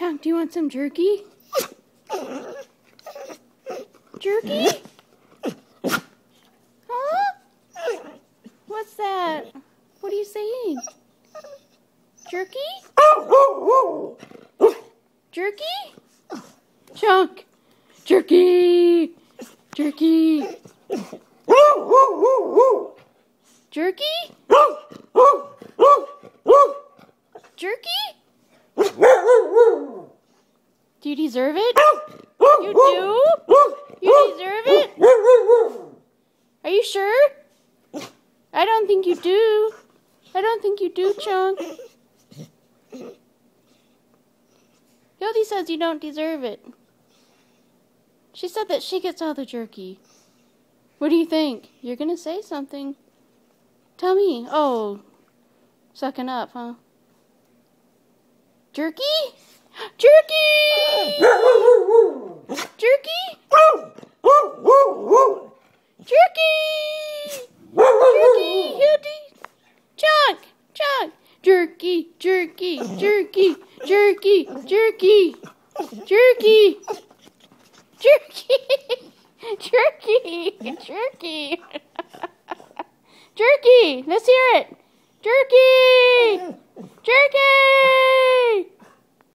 Chunk, do you want some jerky? Jerky? Huh? What's that? What are you saying? Jerky? Jerky? Chunk! Jerky! Jerky! Jerky? Jerky? Do you deserve it? You do? You deserve it? Are you sure? I don't think you do. I don't think you do, Chunk. Hildy says you don't deserve it. She said that she gets all the jerky. What do you think? You're gonna say something. Tell me. Oh, sucking up, huh? Jerky? Jerky! Jerky? Jerky! Jerky! Hildy! Chunk! Chunk! Jerky! Jerky! Jerky! Jerky! Jerky! Jerky! Jerky! Jerky! Jerky! Jerky! Let's hear it! Jerky! Jerky!